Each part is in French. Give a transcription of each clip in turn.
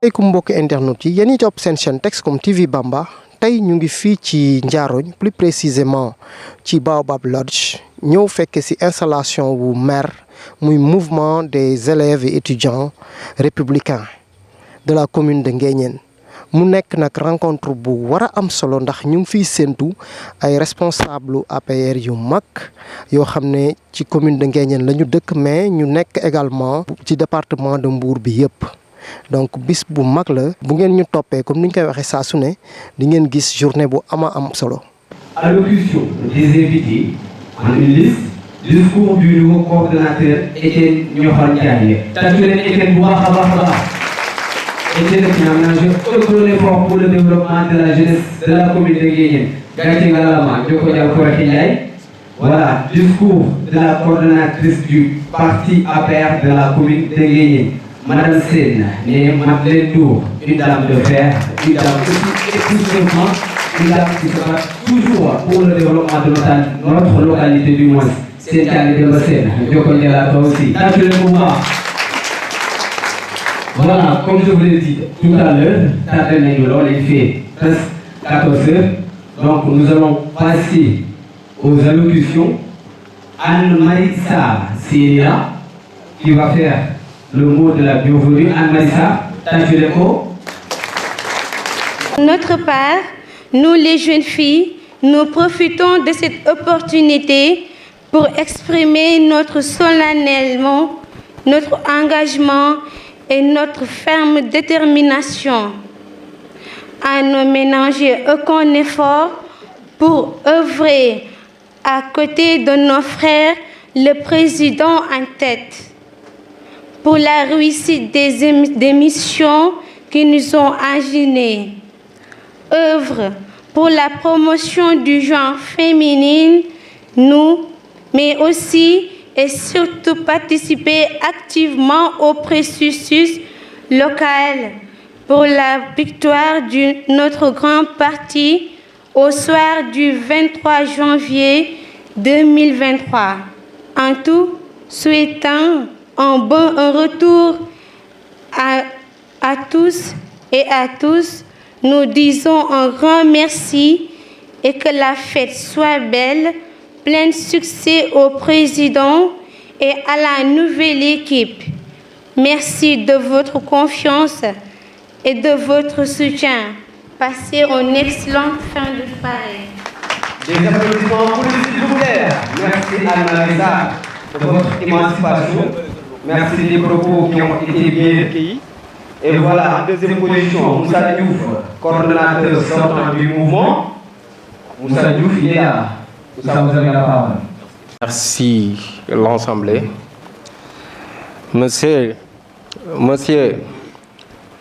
Asalaamaaleykum mbokki internet yi yéen ñi topp seen chaîne Texcom TV Bamba tey ñu ngi fii ci Ndiarogne plus précisément ci Baobab Lodge ñëw fekk ci installation wu maire muy mouvement des élèves et étudiants républicains de la commune de Nguéniène mu nekk nag rencontre bu war a am solo ndax ñu ngi fiy séentu ay responsable APR yu mag yoo xam ne ci commune de Nguéniène la ñu dëkk mais ñu nekk également ci département de Mbour bi yëpp. Donc bis bu mag la bu ngeen ñu toppee comme ni ñu koy waxee saa su ne di ngeen gis journée bu ama am solo. Allocution des invités en une liste, discours du nouveau coordonnateur Étienne Niokhoul Ndiaye. Tâchez leen Étienne bu baax a baax a baax. Étienne qui a ménagé aucun effort pour le développement de la jeunesse de la commune de Nguéniène. Gàcce ngalaama Joko Dial Koré Ndiaye. Voilà, discours de la coordonnatrice du parti APR de la commune de Nguéniène. Madame Sène, Madeleine Tour, une dame de fer, une dame aussi exclusivement, une dame qui sera toujours pour le développement de notre localité du moins. C'est Diane de Sène, je connais la toi aussi. Tant que le pouvoir. Voilà, comme je vous l'ai dit tout à l'heure, il fait presque 14 heures. Donc nous allons passer aux allocutions. Anne-Marie Sarr, c'est là, qui va faire le mot de la bienvenue. Anne-Marissa, Notre part, nous les jeunes filles, nous profitons de cette opportunité pour exprimer solennellement notre engagement et notre ferme détermination à ne ménager aucun effort pour œuvrer à côté de nos frères, le président en tête, pour la réussite des missions qui nous ont assignés. Œuvre pour la promotion du genre féminin, nous, mais aussi et surtout participer activement au processus local pour la victoire de notre grand parti au soir du 23 janvier 2023. En tout, souhaitant un retour à tous et à tous, nous disons un grand merci et que la fête soit belle, plein de succès au président et à la nouvelle équipe. Merci de votre confiance et de votre soutien. Passez une excellente fin de soirée. Des applaudissements pour s'il vous plaît. Merci Anne-Marissa de votre émancipation. Merci des propos qui ont été bien recueillis. Et voilà, en deuxième position, Moussa Diouf, coordonnateur sortant du mouvement. Moussa Diouf, il est là. Moussa, vous avez la parole. Merci l'Assemblée. Monsieur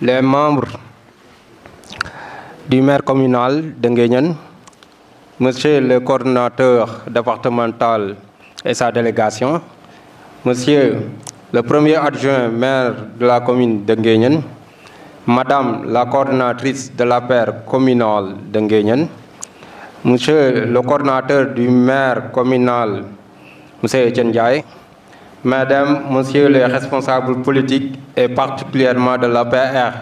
les membres du maire communal de Nguéniène, Monsieur le coordonnateur départemental et sa délégation, Monsieur le premier adjoint maire de la commune de Nguéniène, Madame la coordonnatrice de l'APR communale de Nguéniène, Monsieur le coordonnateur du maire communal, Monsieur Étienne Ndiaye, Madame, Monsieur les responsables politiques et particulièrement de l'APR,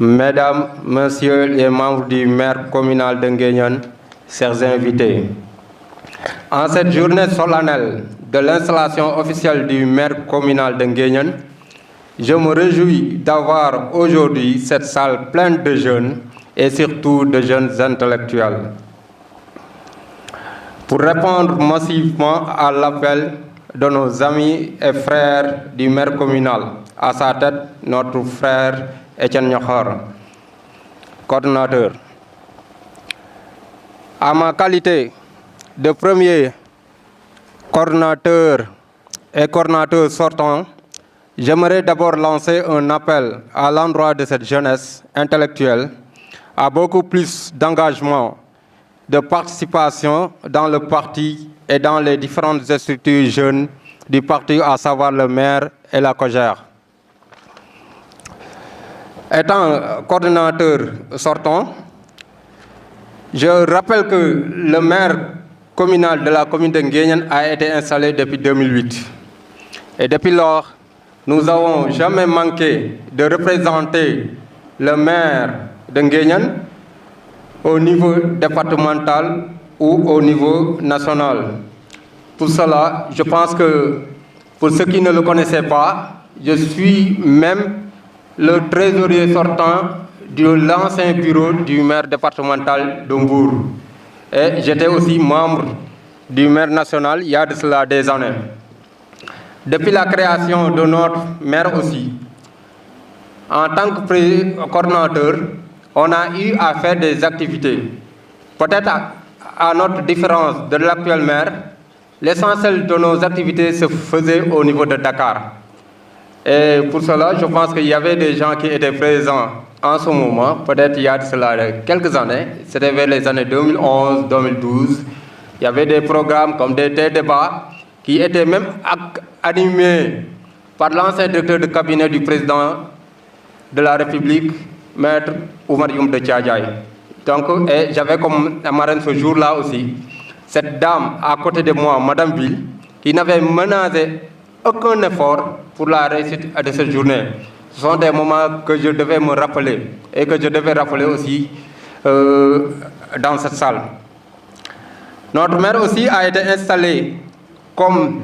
Mesdames, Messieurs les membres du maire communal de Nguéniène, chers invités. En cette journée solennelle de l'installation officielle du maire communal de Nguéniène, je me réjouis d'avoir aujourd'hui cette salle pleine de jeunes et surtout de jeunes intellectuels. Pour répondre massivement à l'appel de nos amis et frères du maire communal, à sa tête notre frère Étienne Niokhoul, coordonnateur. À ma qualité de premier coordonnateur et coordonnateur sortant, j'aimerais d'abord lancer un appel à l'endroit de cette jeunesse intellectuelle à beaucoup plus d'engagement, de participation dans le parti et dans les différentes structures jeunes du parti, à savoir le maire et la COJER. Étant coordonnateur sortant, je rappelle que le maire communal de la commune de Nguéniène a été installé depuis 2008. Et depuis lors, nous n'avons jamais manqué de représenter le maire de Nguéniène au niveau départemental ou au niveau national. Pour cela, je pense que pour ceux qui ne le connaissaient pas, je suis même le trésorier sortant de l'ancien bureau du maire départemental d'Ombourg. Et j'étais aussi membre du maire national il y a de cela des années. Depuis la création de notre maire aussi, en tant que coordonnateur, on a eu à faire des activités. Peut-être à notre différence de l'actuel maire, l'essentiel de nos activités se faisait au niveau de Dakar. Et pour cela, je pense qu'il y avait des gens qui étaient présents en ce moment, peut-être il y a de cela quelques années, c'était vers les années 2011, 2012. Il y avait des programmes comme des débats qui étaient même animés par l'ancien directeur de cabinet du président de la République, Maître Oumar Youm de Tchadjaï. Donc, j'avais comme marraine ce jour-là aussi cette dame à côté de moi, Madame Bill, qui n'avait menacé aucun effort pour la réussite de cette journée. Ce sont des moments que je devais me rappeler et que je devais rappeler aussi dans cette salle. Notre maire aussi a été installé, comme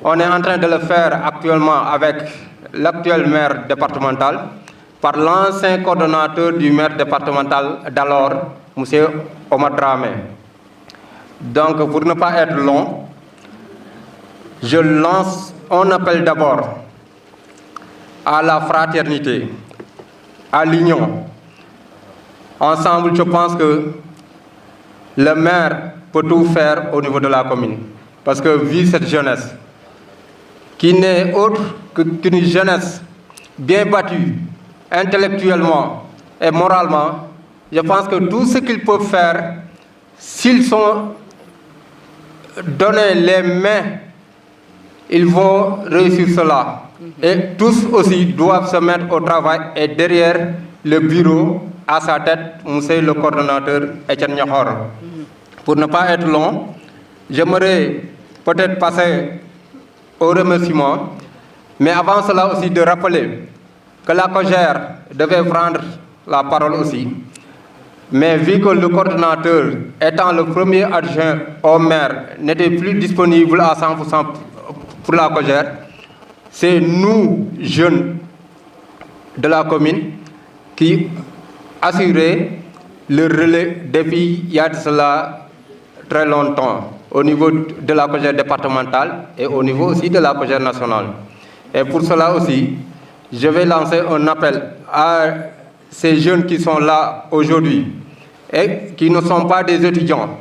on est en train de le faire actuellement avec l'actuel maire départemental, par l'ancien coordonnateur du maire départemental d'alors, M. Omar Dramé. Donc, pour ne pas être long, je lance un appel d'abord à la fraternité, à l'union. Ensemble, je pense que le maire peut tout faire au niveau de la commune. Parce que vu cette jeunesse, qui n'est autre qu'une jeunesse bien battue, intellectuellement et moralement, je pense que tout ce qu'ils peuvent faire, s'ils sont donnés les mains, ils vont réussir cela. Et tous aussi doivent se mettre au travail et derrière le bureau, à sa tête, monsieur le coordonnateur Etienne Niakhor. Pour ne pas être long, j'aimerais peut-être passer au remerciement, mais avant cela aussi de rappeler que la COJER devait prendre la parole aussi. Mais vu que le coordonnateur, étant le premier adjoint au maire, n'était plus disponible à 100% pour la COJER, c'est nous, jeunes de la commune, qui assuraient le relais depuis il y a de cela très longtemps au niveau de la COJER départementale et au niveau aussi de la COJER nationale. Et pour cela aussi, je vais lancer un appel à ces jeunes qui sont là aujourd'hui et qui ne sont pas des étudiants,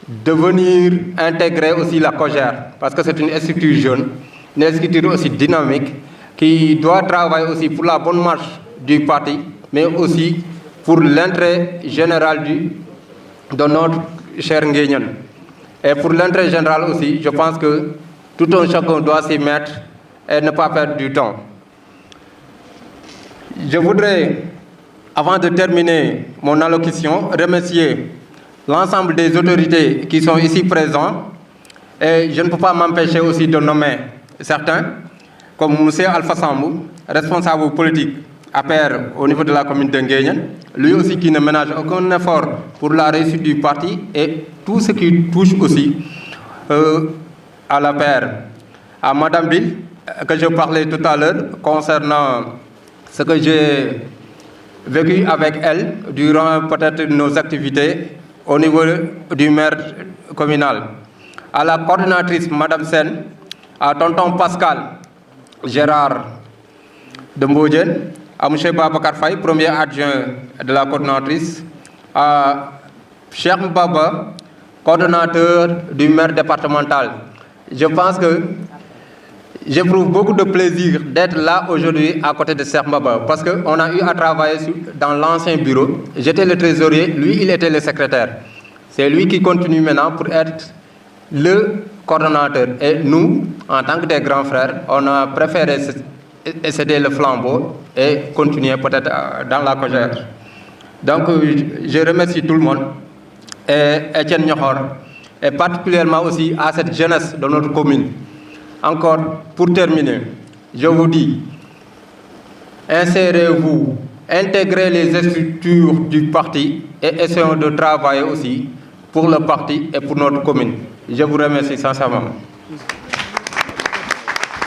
de venir intégrer aussi la COJER, parce que c'est une structure jeune, une structure aussi dynamique, qui doit travailler aussi pour la bonne marche du parti, mais aussi pour l'intérêt général de notre cher Nguéniène. Et pour l'intérêt général aussi, je pense que tout un chacun doit s'y mettre et ne pas perdre du temps. Je voudrais, avant de terminer mon allocution, remercier l'ensemble des autorités qui sont ici présentes. Et je ne peux pas m'empêcher aussi de nommer certains, comme M. Alpha Sambou, responsable politique APR au niveau de la commune de Nguéniène, lui aussi qui ne ménage aucun effort pour la réussite du parti et tout ce qui touche aussi à l'APR. À Mme Bill, que je parlais tout à l'heure concernant ce que j'ai vécu avec elle durant peut-être nos activités au niveau du maire communal. À la coordinatrice Mme Sen, à tonton Pascal Gérard de Mbodjen, à M. Babacar Faye, premier adjoint de la coordinatrice, à Cheikh Mbaba, coordonnateur du maire départemental. Je pense que j'éprouve beaucoup de plaisir d'être là aujourd'hui à côté de Cheikh Mbaba, parce qu'on a eu à travailler dans l'ancien bureau. J'étais le trésorier, lui il était le secrétaire. C'est lui qui continue maintenant pour être le coordonnateur. Et nous, en tant que des grands frères, on a préféré céder le flambeau et continuer peut-être dans la COJER. Donc, je remercie tout le monde, et Etienne Niakhor, et particulièrement aussi à cette jeunesse de notre commune. Encore, pour terminer, je vous dis, insérez-vous, intégrez les structures du parti et essayons de travailler aussi pour le parti et pour notre commune. Je vous remercie sincèrement.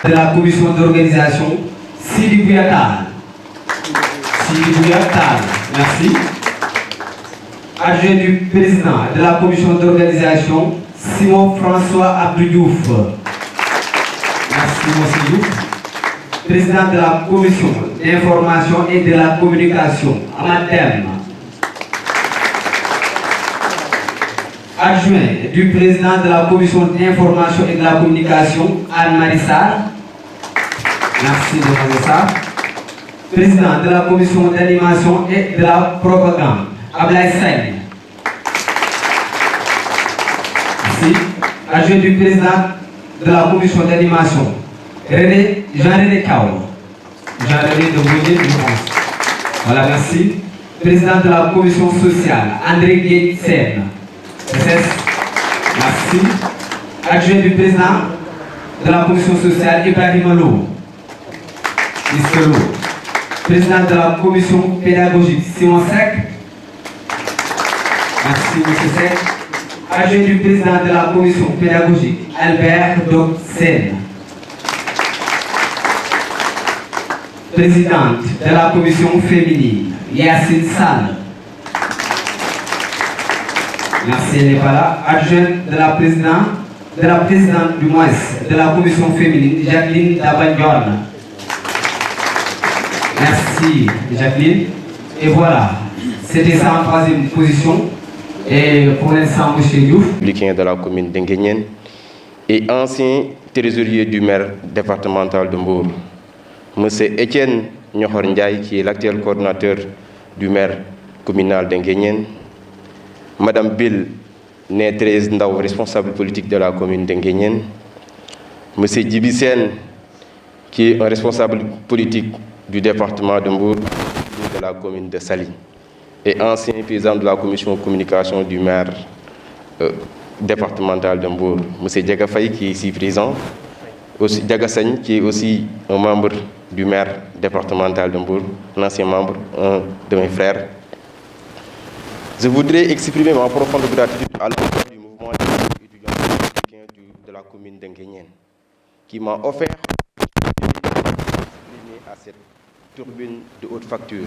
De la commission d'organisation, Sidi Bouyatal. Sidi Bouyatal, merci. Adjoint du président de la commission d'organisation, Simon François Abdou Diouf. Merci, Monsieur Diouf. Président de la commission d'information et de la communication, Amadem. Adjoint du président de la commission d'information et de la communication, Anne-Marie Sarr. Merci de Sarr. Président de la commission d'animation et de la propagande, Ablaye Sène. Merci. Adjoint du président de la commission d'animation, Jean-René Kao. Jean-René de Bouillet, je pense. Voilà, merci. Président de la commission sociale, André Guetsen. Merci. Adjoint du président de la commission sociale, Ibrahim Lo. Président de la commission pédagogique, Simon Sec. Merci, M. Sec. Adjoint du président de la commission pédagogique, Albert Doksen. Présidente de la commission féminine, Yacine Sall. Merci, elle n'est pas là. Adjointe de la présidente du moins de la commission féminine, Jacqueline Dabagnon. Merci, Jacqueline. Et voilà, c'était ça en troisième position. Et pour l'instant, M. Diouf. Républicain de la commune d'Enguéniène et ancien trésorier du maire départemental de Mbour. M. Étienne Nyokhor Ndiaye, qui est l'actuel coordinateur du maire communal d'Enguéniène. Madame Bill Nétrez Ndaw, responsable politique de la commune d'Enguéniène. M. Djibi Sène, qui est un responsable politique du département de Mbour, de la commune de Saly, et ancien président de la commission communication du maire départemental de Mbour. M. Diaga Faye, qui est ici présent. Aussi Diaga Sagne, qui est aussi un membre du maire départemental de Mbour, un ancien membre, un de mes frères. Je voudrais exprimer ma profonde gratitude à l'encontre du mouvement des étudiants républicains de la commune d'Enguéniène, qui m'a offert à cette turbine de haute facture.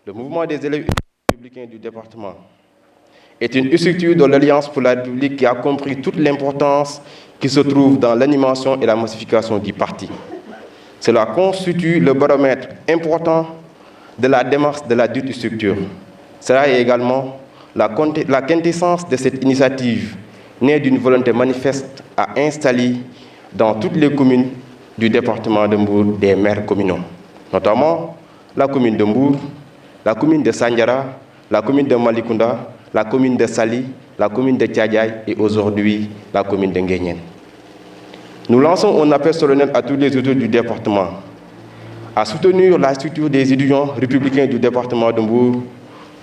Le mouvement des élèves républicains du département est une structure de l'Alliance pour la République qui a compris toute l'importance qui se trouve dans l'animation et la massification du parti. Cela constitue le baromètre important de la démarche de la dite structure. Cela est également la quintessence de cette initiative, née d'une volonté manifeste à installer dans toutes les communes du département de Mbour des maires communaux, notamment la commune de Mbour, la commune de Sandiara, la commune de Malicounda, la commune de Saly, la commune de Thiadiaye et aujourd'hui la commune de Nguéniène. Nous lançons un appel solennel à tous les auteurs du département à soutenir la structure des étudiants républicains du département de Mbour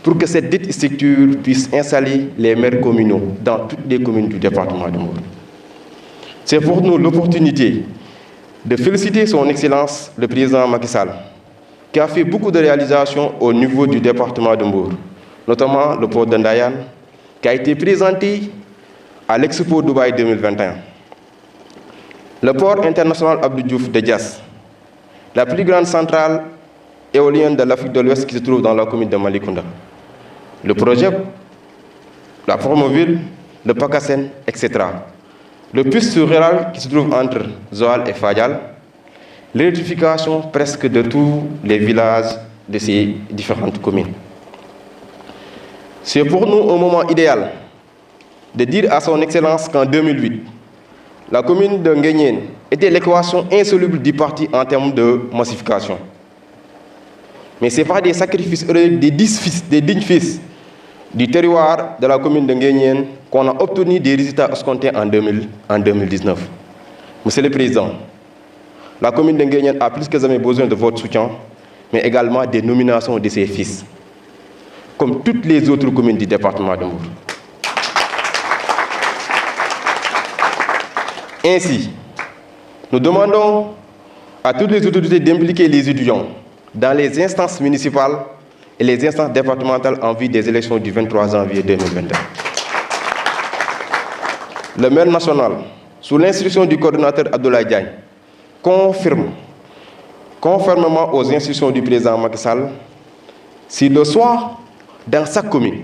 pour que cette dite structure puisse installer les maires communaux dans toutes les communes du département de Mbour. C'est pour nous l'opportunité de féliciter son Excellence le président Macky Sall, qui a fait beaucoup de réalisations au niveau du département de Mbour, notamment le port de Ndayane, qui a été présenté à l'Expo Dubaï 2021. Le port international Abdou Diouf de Diass, la plus grande centrale éolienne de l'Afrique de l'Ouest qui se trouve dans la commune de Malicounda. Le projet, la Promoville, le Pakassen, etc. Le piste rural qui se trouve entre Zoal et Fadial, l'électrification presque de tous les villages de ces différentes communes. C'est pour nous un moment idéal de dire à son Excellence qu'en 2008, la commune de Nguéniène était l'équation insoluble du parti en termes de massification. Mais ce n'est pas des sacrifices héroïques des dignes fils du terroir de la commune de Nguéniène qu'on a obtenu des résultats escomptés en 2019. Monsieur le Président, la commune de Nguéniène a plus que jamais besoin de votre soutien, mais également des nominations de ses fils, comme toutes les autres communes du département de Mbour. Ainsi, nous demandons à toutes les autorités d'impliquer les étudiants dans les instances municipales et les instances départementales en vue des élections du 23 janvier 2021. Le maire national, sous l'instruction du coordonnateur Abdoulaye Diagne, confirme, conformément aux instructions du président Macky Sall, si le soir, dans chaque commune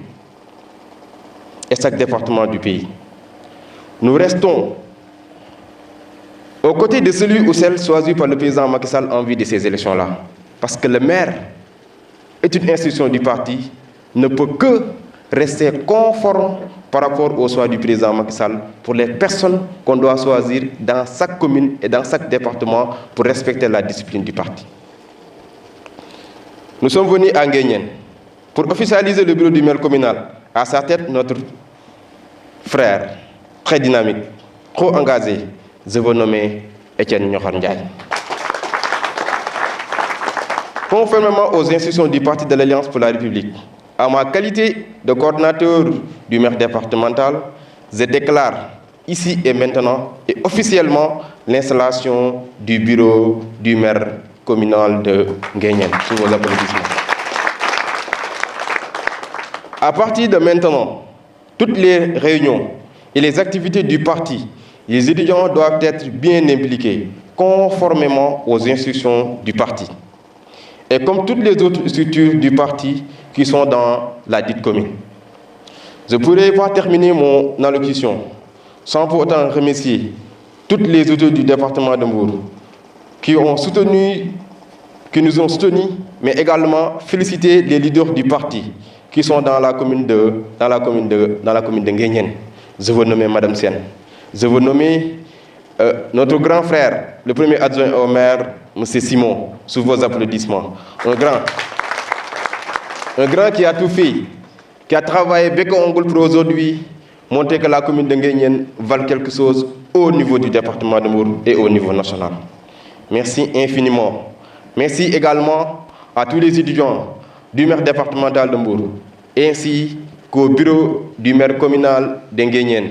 et chaque département du pays, nous restons aux côtés de celui ou celle choisi par le président Macky Sall en vue de ces élections-là. Parce que le maire est une institution du parti, ne peut que rester conforme par rapport au choix du président Macky Sall pour les personnes qu'on doit choisir dans chaque commune et dans chaque département pour respecter la discipline du parti. Nous sommes venus à Nguéniène pour officialiser le bureau du maire communal. À sa tête, notre frère, très dynamique, trop engagé, je veux nommer Etienne Nyokhar Ndiaye. Conformément aux instructions du Parti de l'Alliance pour la République, à ma qualité de coordinateur du maire départemental, je déclare ici et maintenant et officiellement l'installation du bureau du maire communal de Nguéniène. Sous vos applaudissements. À partir de maintenant, toutes les réunions et les activités du parti, les étudiants doivent être bien impliqués, conformément aux instructions du parti. Et comme toutes les autres structures du parti qui sont dans la dite commune. Je ne pourrais pas terminer mon allocution sans pour autant remercier toutes les autorités du département de Mbour qui nous ont soutenus, mais également féliciter les leaders du parti qui sont dans la commune de Nguéniène. Je veux nommer Madame Sen. Je veux nommer notre grand frère, le premier adjoint au maire, M. Simon, sous vos applaudissements. Un grand qui a tout fait, qui a travaillé bec et ongle pour aujourd'hui montrer que la commune de Nguéniène vale quelque chose au niveau du département de Mbour et au niveau national. Merci infiniment. Merci également à tous les étudiants du maire départemental de Mbour, ainsi qu'au bureau du maire communal de Nguéniène.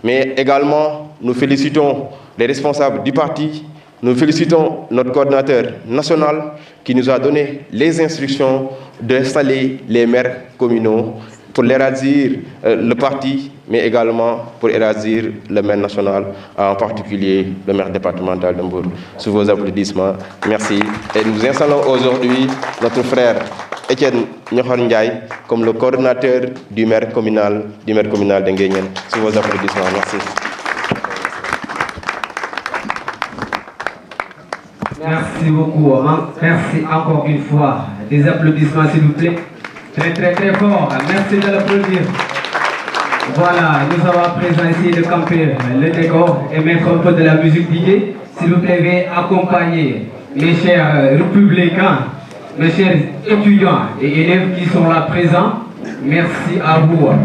Mais également, nous félicitons les responsables du parti, nous félicitons notre coordinateur national qui nous a donné les instructions d'installer les maires communaux pour élargir le parti, mais également pour élargir le maire national, en particulier le maire départemental de Mbour. Sous vos applaudissements, merci. Et nous installons aujourd'hui notre frère Etienne Nyokhar Ndiaye comme le coordinateur du maire communal de Nguéniène. Sous vos applaudissements, merci. Merci beaucoup. Merci encore une fois. Des applaudissements, s'il vous plaît. Très, très, très fort. Merci de l'applaudir. Voilà, nous avons à présent essayé de camper le décor et mettre un peu de la musique d'idée. S'il vous plaît, veuillez accompagner mes chers républicains, mes chers étudiants et élèves qui sont là présents. Merci à vous. Allez,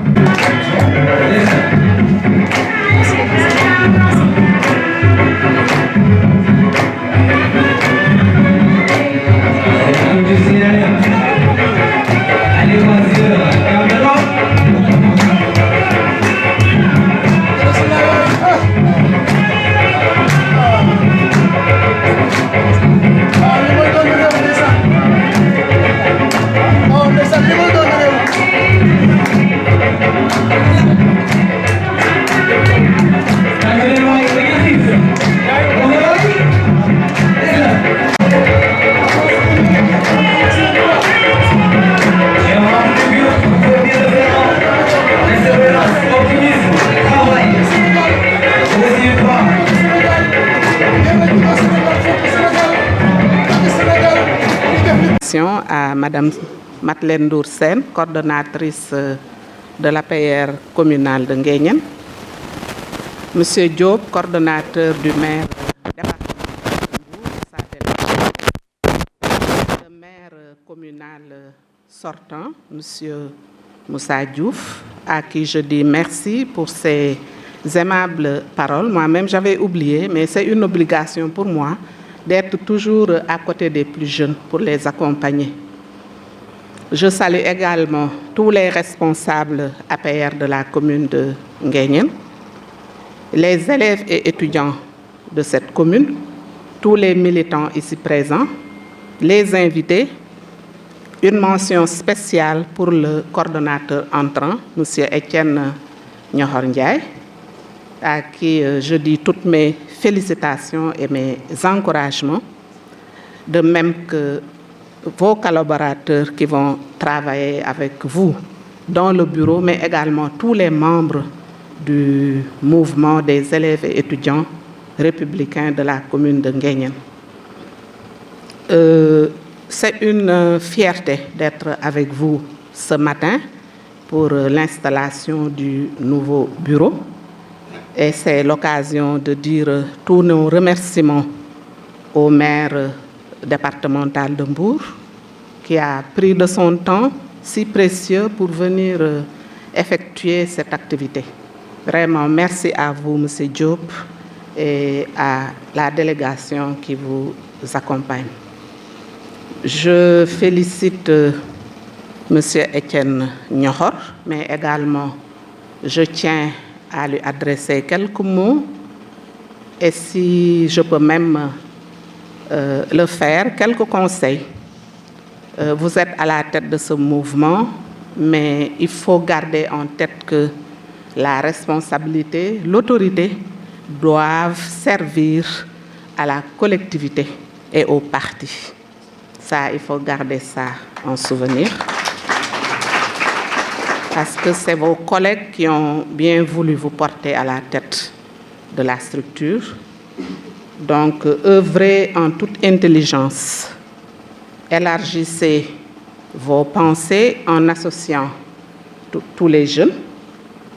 à Madame Madeleine Ndour Sène, coordonnatrice de l'APR communale de Nguéniène, Monsieur Diop, coordonnateur du maire départemental de Mbour, le maire communal sortant, Monsieur Moussa Diouf, à qui je dis merci pour ses aimables paroles. Moi-même, j'avais oublié, mais c'est une obligation pour moi d'être toujours à côté des plus jeunes pour les accompagner. Je salue également tous les responsables APR de la commune de Nguéniène, les élèves et étudiants de cette commune, tous les militants ici présents, les invités, une mention spéciale pour le coordonnateur entrant, M. Etienne Nyohor Ndiaye, à qui je dis toutes mes félicitations et mes encouragements, de même que vos collaborateurs qui vont travailler avec vous dans le bureau, mais également tous les membres du mouvement des élèves et étudiants républicains de la commune de Nguéniène. C'est une fierté d'être avec vous ce matin pour l'installation du nouveau bureau. Et c'est l'occasion de dire tous nos remerciements au maire départemental de Mbour, qui a pris de son temps si précieux pour venir effectuer cette activité. Vraiment, merci à vous, M. Diop, et à la délégation qui vous accompagne. Je félicite M. Etienne Nyohor, mais également je tiens à lui adresser quelques mots, et si je peux même le faire, quelques conseils. Vous êtes à la tête de ce mouvement, mais il faut garder en tête que la responsabilité, l'autorité doivent servir à la collectivité et au parti. Ça, il faut garder ça en souvenir. Parce que c'est vos collègues qui ont bien voulu vous porter à la tête de la structure. Donc, œuvrez en toute intelligence. Élargissez vos pensées en associant tous les jeunes,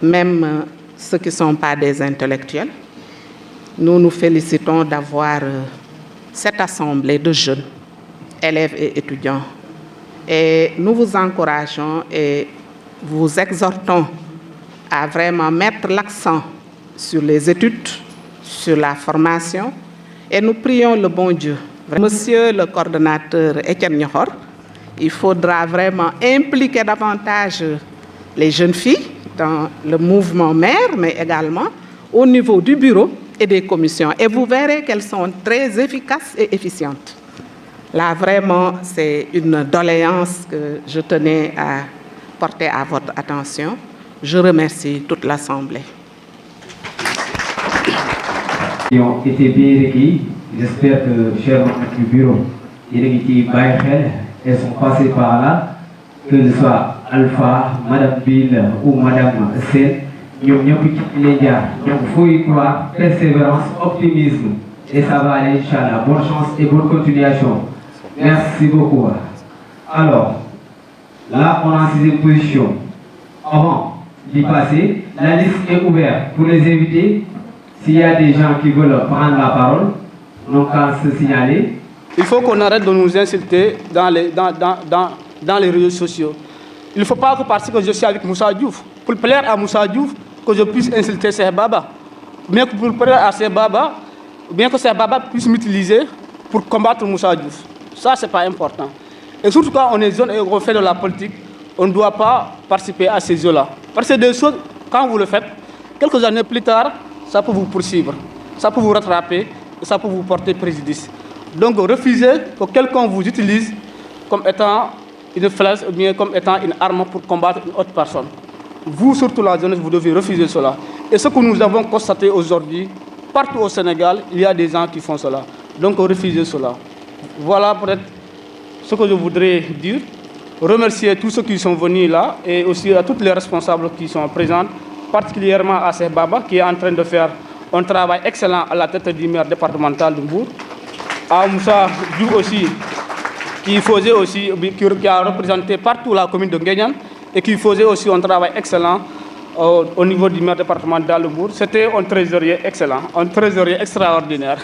même ceux qui ne sont pas des intellectuels. Nous nous félicitons d'avoir cette assemblée de jeunes, élèves et étudiants. Et nous vous encourageons et vous exhortons à vraiment mettre l'accent sur les études, sur la formation, et nous prions le bon Dieu. Monsieur le coordonnateur Etienne Nyohor, il faudra vraiment impliquer davantage les jeunes filles dans le mouvement maire, mais également au niveau du bureau et des commissions. Et vous verrez qu'elles sont très efficaces et efficientes. Là, vraiment, c'est une doléance que je tenais à porter à votre attention. Je remercie toute l'Assemblée. Qui ont été bien requis. J'espère que, chers membres du bureau, elles sont passées par là, que ce soit Alpha, Madame Bill ou Madame Sen, nous faut y croire, persévérance, optimisme, et ça va aller, Inch'Allah. Bonne chance et bonne continuation. Merci beaucoup. Alors, là, on est en 6e position. Avant d'y passer, la liste est ouverte pour les invités. S'il y a des gens qui veulent prendre la parole, donc à se signaler. Il faut qu'on arrête de nous insulter dans les réseaux sociaux. Il ne faut pas que parce que je suis avec Moussa Diouf, pour plaire à Moussa Diouf, que je puisse insulter Cheikh Baba. Bien que pour plaire à Cheikh Baba, bien que Cheikh Baba puisse m'utiliser pour combattre Moussa Diouf. Ça, ce n'est pas important. Et surtout quand on est jeune et on fait de la politique, on ne doit pas participer à ces jeux-là. Parce que des choses, quand vous le faites, quelques années plus tard, ça peut vous poursuivre, ça peut vous rattraper, et ça peut vous porter préjudice. Donc refusez que quelqu'un vous utilise comme étant une flèche ou bien comme étant une arme pour combattre une autre personne. Vous, surtout la jeunesse, vous devez refuser cela. Et ce que nous avons constaté aujourd'hui, partout au Sénégal, il y a des gens qui font cela. Donc refusez cela. Voilà peut-être ce que je voudrais dire. Remercier tous ceux qui sont venus là et aussi à toutes les responsables qui sont présents, particulièrement à Cheikh Baba qui est en train de faire un travail excellent à la tête du maire départemental de Mbour. À Moussa Diouf aussi, qui a représenté partout la commune de Nguéniène et qui faisait aussi un travail excellent au niveau du maire départemental de Mbour. C'était un trésorier excellent, un trésorier extraordinaire.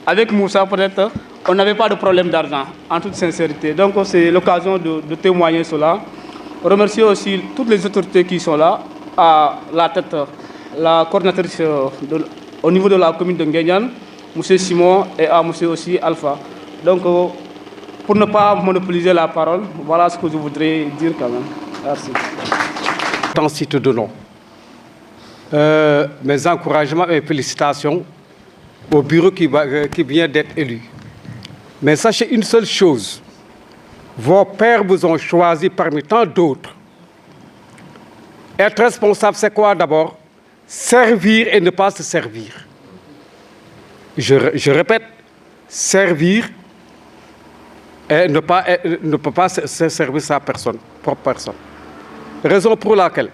Avec Moussa, peut-être, on n'avait pas de problème d'argent, en toute sincérité. Donc, c'est l'occasion de témoigner cela. Remercier aussi toutes les autorités qui sont là, à la tête, la coordinatrice au niveau de la commune de Nguéniène, M. Simon et à M. aussi Alpha. Donc, pour ne pas monopoliser la parole, voilà ce que je voudrais dire quand même. Merci. Tant si te donnons mes encouragements et félicitations au bureau qui vient d'être élu. Mais sachez une seule chose, vos pères vous ont choisi parmi tant d'autres. Être responsable, c'est quoi d'abord? Servir et ne pas se servir. Je répète, servir et ne peut pas se servir sa personne, propre personne. Raison pour laquelle,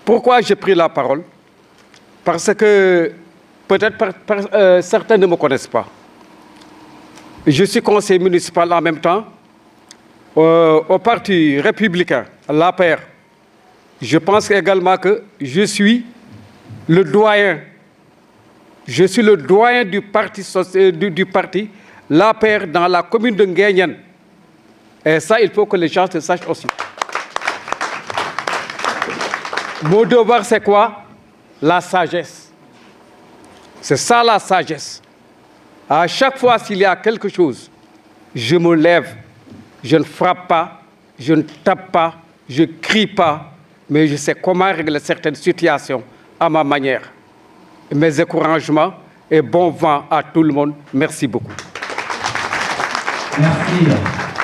pourquoi j'ai pris la parole? Parce que peut-être certains ne me connaissent pas. Je suis conseiller municipal en même temps au Parti républicain, l'APR. Je pense également que je suis le doyen. Je suis le doyen du parti l'APR dans la commune de Nguyen. Et ça, il faut que les gens le sachent aussi. Mon devoir, c'est quoi? La sagesse. C'est ça la sagesse. À chaque fois s'il y a quelque chose, je me lève. Je ne frappe pas, je ne tape pas, je ne crie pas, mais je sais comment régler certaines situations à ma manière. Mes encouragements et bon vent à tout le monde. Merci beaucoup. Merci.